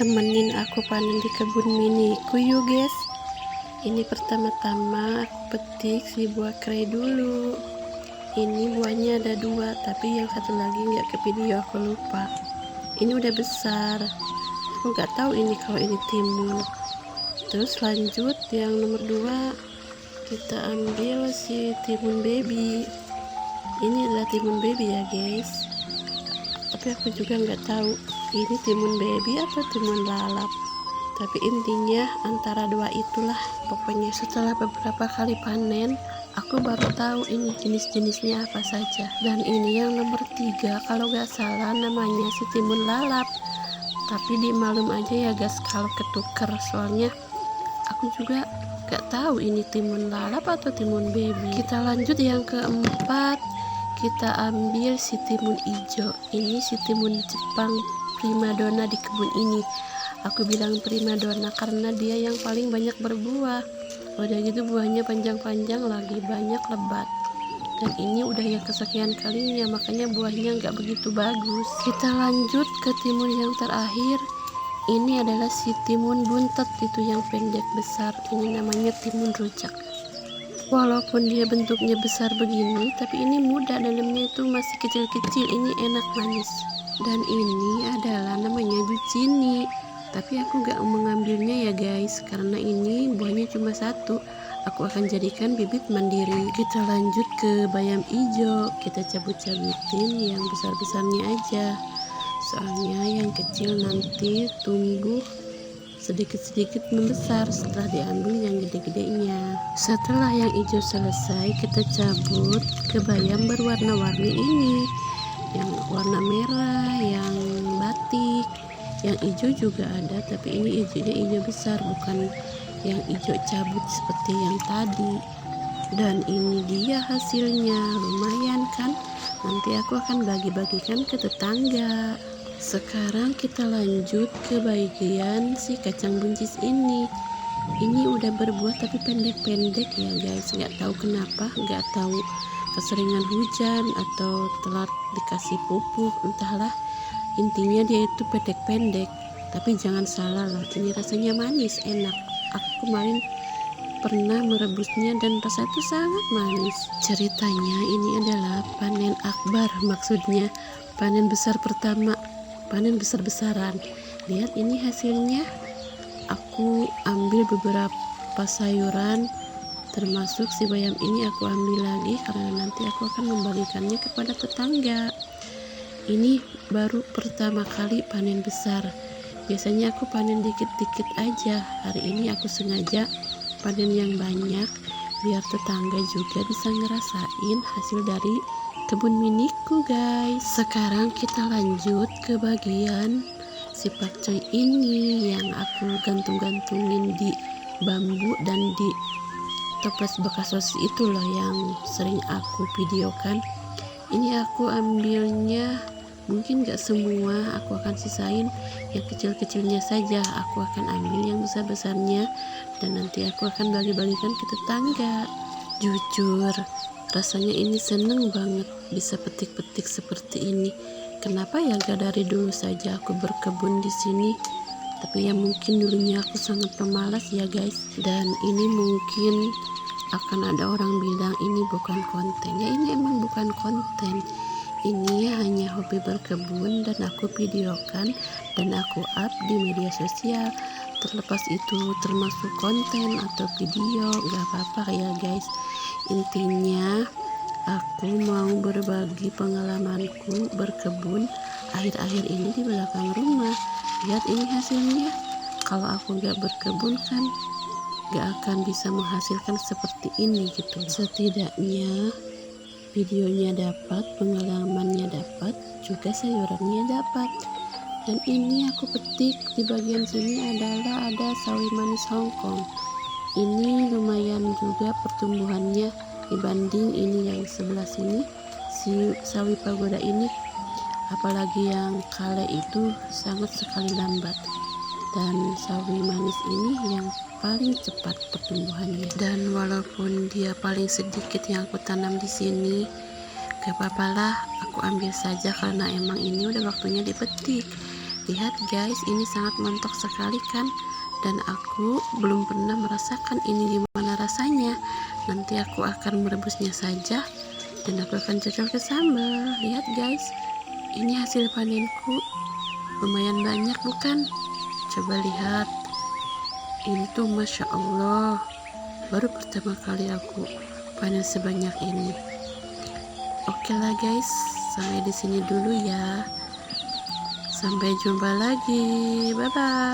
temenin aku panen di kebun miniku yuk guys. Ini pertama-tama aku petik si buah kere dulu. Ini buahnya ada 2, tapi yang satu lagi nggak ke video, aku lupa. Ini udah besar, aku nggak tahu ini kalau ini timun. Terus lanjut yang nomor 2, kita ambil si timun baby. Ini adalah timun baby ya guys, tapi aku juga nggak tahu ini timun baby atau timun lalap, tapi intinya antara 2 itulah pokoknya. Setelah beberapa kali panen, aku baru tahu ini jenis-jenisnya apa saja. Dan ini yang nomor 3 kalau nggak salah namanya si timun lalap, tapi dimaklum aja ya guys kalau ketuker, soalnya aku juga nggak tahu ini timun lalap atau timun baby. Kita lanjut yang keempat, kita ambil si timun hijau. Ini si timun Jepang primadona di kebun ini. Aku bilang primadona karena dia yang paling banyak berbuah. Udah gitu buahnya panjang-panjang lagi, banyak lebat. Dan ini udah yang kesekian kalinya, makanya buahnya nggak begitu bagus. Kita lanjut ke timun yang terakhir. Ini adalah si timun buntet, itu yang pendek besar. Ini namanya timun rujak. Walaupun dia bentuknya besar begini, tapi ini muda, dalamnya itu masih kecil-kecil. Ini enak manis. Dan ini adalah namanya zucchini, tapi aku gak mengambilnya ya guys, karena ini buahnya cuma 1. Aku akan jadikan bibit mandiri. Kita lanjut ke bayam hijau. Kita cabut-cabutin yang besar-besarnya aja, soalnya yang kecil nanti tumbuh sedikit-sedikit membesar setelah diambil yang gede-gedenya. Setelah yang hijau selesai, kita cabut ke bayam berwarna-warni ini, yang warna merah, yang batik, yang hijau juga ada, tapi ini hijaunya hijau besar, bukan yang hijau cabut seperti yang tadi. Dan ini dia hasilnya, lumayan kan? Nanti aku akan bagi-bagikan ke tetangga. Sekarang kita lanjut ke bagian si kacang buncis ini. Ini udah berbuah tapi pendek-pendek ya guys, nggak tahu kenapa, nggak tahu keseringan hujan atau telat dikasih pupuk, entahlah. Intinya dia itu pendek-pendek, tapi jangan salah lah, ini rasanya manis, enak. Aku kemarin pernah merebusnya dan rasa itu sangat manis. Ceritanya ini adalah panen akbar, maksudnya panen besar pertama, panen besar-besaran. Lihat ini hasilnya. Aku ambil beberapa sayuran, termasuk si bayam ini aku ambil lagi karena nanti aku akan membagikannya kepada tetangga. Ini baru pertama kali panen besar. Biasanya aku panen dikit-dikit aja. Hari ini aku sengaja panen yang banyak biar tetangga juga bisa ngerasain hasil dari kebun miniku guys. Sekarang kita lanjut ke bagian si pakcoy ini yang aku gantung-gantungin di bambu dan di toples bekas sosis itu loh yang sering aku videokan. Ini aku ambilnya mungkin gak semua, aku akan sisain yang kecil-kecilnya saja. Aku akan ambil yang besar-besarnya dan nanti aku akan bagi-bagikan ke tetangga. Jujur rasanya ini seneng banget bisa petik-petik seperti ini. Kenapa ya gak dari dulu saja aku berkebun di sini? Tapi ya mungkin dulunya aku sangat pemalas ya guys. Dan ini mungkin akan ada orang bilang ini bukan konten. Ya ini emang bukan konten. Ini hanya hobi berkebun dan aku videokan dan aku up di media sosial. Terlepas itu termasuk konten atau video, gak apa-apa ya guys. Intinya aku mau berbagi pengalamanku berkebun akhir-akhir ini di belakang rumah. Lihat ini hasilnya. Kalau aku gak berkebun kan gak akan bisa menghasilkan seperti ini gitu. Setidaknya videonya dapat, pengalamannya dapat, juga sayurannya dapat. Dan ini aku petik di bagian sini adalah ada sawi manis Hongkong. Ini lumayan juga pertumbuhannya dibanding ini yang sebelah sini, si sawi pagoda ini. Apalagi yang kale itu sangat sekali lambat, dan sawi manis ini yang paling cepat pertumbuhannya. Dan walaupun dia paling sedikit yang aku tanam di sini, gak apa-apalah, aku ambil saja karena emang ini udah waktunya dipetik. Lihat guys, ini sangat mantap sekali kan, dan aku belum pernah merasakan ini gimana rasanya. Nanti aku akan merebusnya saja dan aku akan cocol ke sambal. Lihat guys, ini hasil panenku, lumayan banyak bukan? Coba lihat, ini tuh Masya Allah, baru pertama kali aku panen sebanyak ini. Oke lah guys, sampai di sini dulu ya. Sampai jumpa lagi. Bye bye.